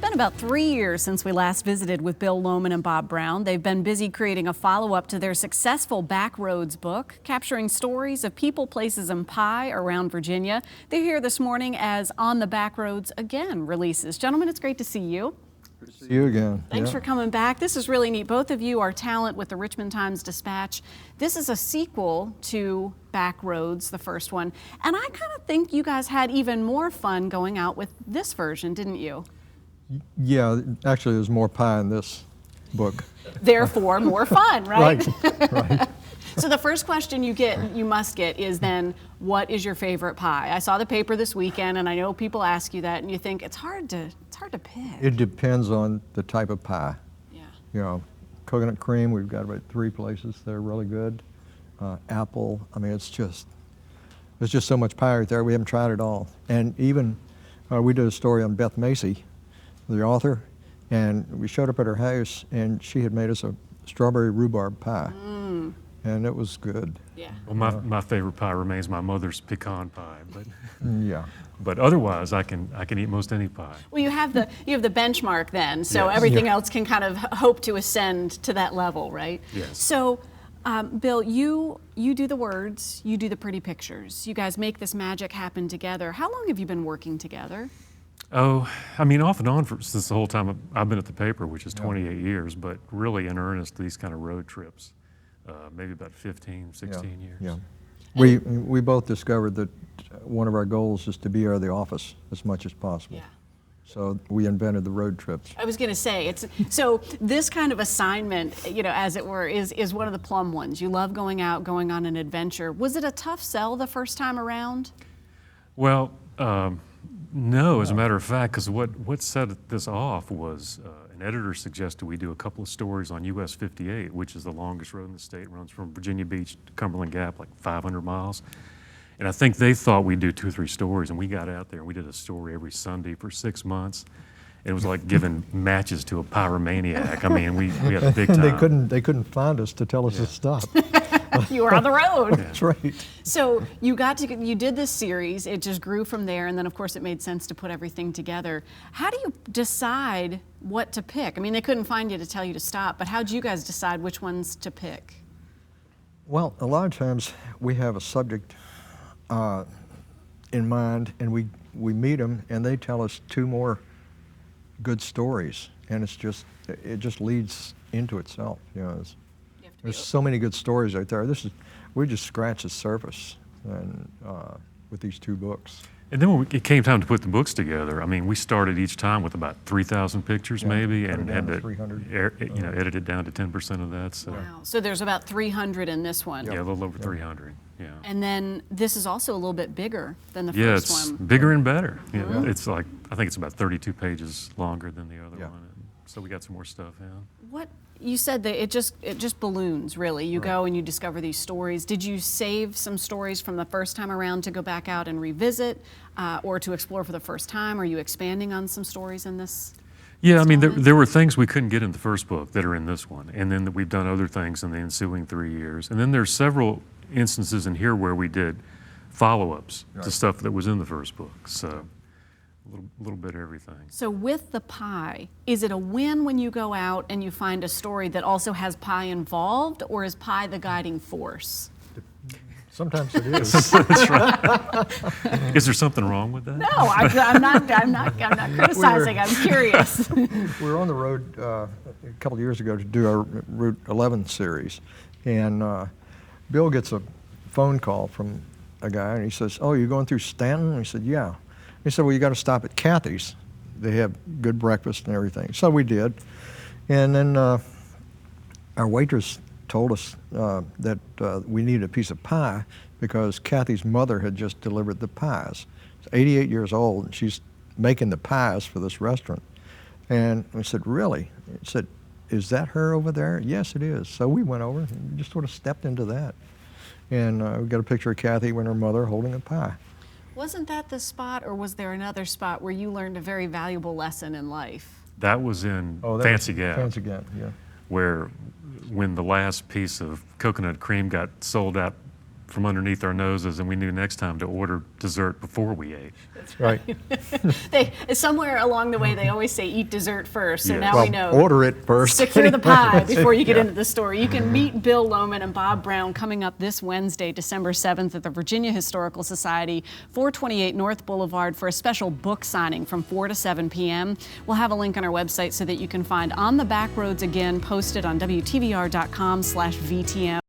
been about 3 years since we last visited with Bill Lohman and Bob Brown. They've been busy creating a follow-up to their successful Backroads book, capturing stories of people, places, and pie around Virginia. They're here this morning as On the Backroads Again releases. Gentlemen, it's great to see you. Good to see you again. Thanks for coming back. This is really neat. Both of you are talent with the Richmond Times-Dispatch. This is a sequel to Backroads, the first one. And I kind of think you guys had even more fun going out with this version, didn't you? Yeah, actually there's more pie in this book. Therefore, more fun, right? Right. So the first question you must get is then, what is your favorite pie? I saw the paper this weekend, and I know people ask you that, and you think it's hard to pick. It depends on the type of pie. Yeah. You know, coconut cream, we've got about 3 places that are really good. Apple, I mean, there's just so much pie right there. We haven't tried it all. And even we did a story on Beth Macy, the author, and we showed up at her house, and she had made us a strawberry rhubarb pie. And it was good. Yeah. Well, my favorite pie remains my mother's pecan pie, but Yeah. but otherwise I can eat most any pie. Well, you have the benchmark then, so Yes. everything else can kind of hope to ascend to that level, right? Yes. So, Bill, you do the words, you do the pretty pictures. You guys make this magic happen together. How long have you been working together? Oh, I mean, off and on since the whole time I've been at the paper, which is 28 years, but really in earnest, these kind of road trips, maybe about 15, 16 years. Yeah. We both discovered that one of our goals is to be out of the office as much as possible. Yeah. So we invented the road trips. I was going to say, so this kind of assignment, as it were, is one of the plum ones. You love going out, going on an adventure. Was it a tough sell the first time around? Well, no, as a matter of fact, because what set this off was an editor suggested we do a couple of stories on US 58, which is the longest road in the state, runs from Virginia Beach to Cumberland Gap, like 500 miles. And I think they thought we'd do 2 or 3 stories, and we got out there and we did a story every Sunday for 6 months. It was like giving matches to a pyromaniac. I mean, we had a big time. They couldn't find us to tell us to stop. You were on the road. That's right. So you did this series, it just grew from there, and then of course it made sense to put everything together. How do you decide what to pick? I mean, they couldn't find you to tell you to stop, but how did you guys decide which ones to pick? Well, a lot of times we have a subject in mind, and we meet them, and they tell us 2 more good stories, and it just leads into itself. There's so many good stories out there. We just scratched the surface, and with these 2 books. And then when it came time to put the books together, I mean, we started each time with about 3,000 pictures maybe, and had to 300. edit it down to 10% of that. So. Wow. So there's about 300 in this one. Yeah, a little over 300. Yeah. And then this is also a little bit bigger than the Yeah, first it's one. bigger and better. Yeah. It's like, I think it's about 32 pages longer than the other Yeah. one. And so we got some more stuff in. What you said that it just balloons, really. You go and you discover these stories. Did you save some stories from the first time around to go back out and revisit, or to explore for the first time? Are you expanding on some stories in this? Yeah, I mean, there were things we couldn't get in the first book that are in this one, and then we've done other things in the ensuing 3 years. And then there's several instances in here where we did follow-ups to stuff that was in the first book. So a little bit of everything. So with the pie, is it a win when you go out and you find a story that also has pie involved, or is pie the guiding force? Sometimes it is. That's right. Is there something wrong with that? No, I'm not criticizing. I'm curious. We were on the road a couple of years ago to do our Route 11 series, and Bill gets a phone call from a guy, and he says, "Oh, you're going through Stanton?" And he said, "Yeah." He said, "Well, you got to stop at Kathy's. They have good breakfast and everything." So we did, and then our waitress told us that we needed a piece of pie because Kathy's mother had just delivered the pies. She's 88 years old, and she's making the pies for this restaurant. And we said, "Really?" He said, "Is that her over there?" "Yes, it is." So we went over and just sort of stepped into that. And we got a picture of Kathy and her mother holding a pie. Wasn't that the spot, or was there another spot where you learned a very valuable lesson in life? That was in Oh, that Fancy was Gap, Fancy Gap, yeah. where when the last piece of coconut cream got sold out from underneath our noses, and we knew next time to order dessert before we ate. Right. Somewhere along the way, they always say eat dessert first. So Yeah. now Well, we know. order it first. Secure the pie before you get Yeah. into the store. You can meet Bill Lohman and Bob Brown coming up this Wednesday, December 7th at the Virginia Historical Society, 428 North Boulevard for a special book signing from 4 to 7 p.m. We'll have a link on our website so that you can find On the Back Roads again posted on WTVR.com/VTM.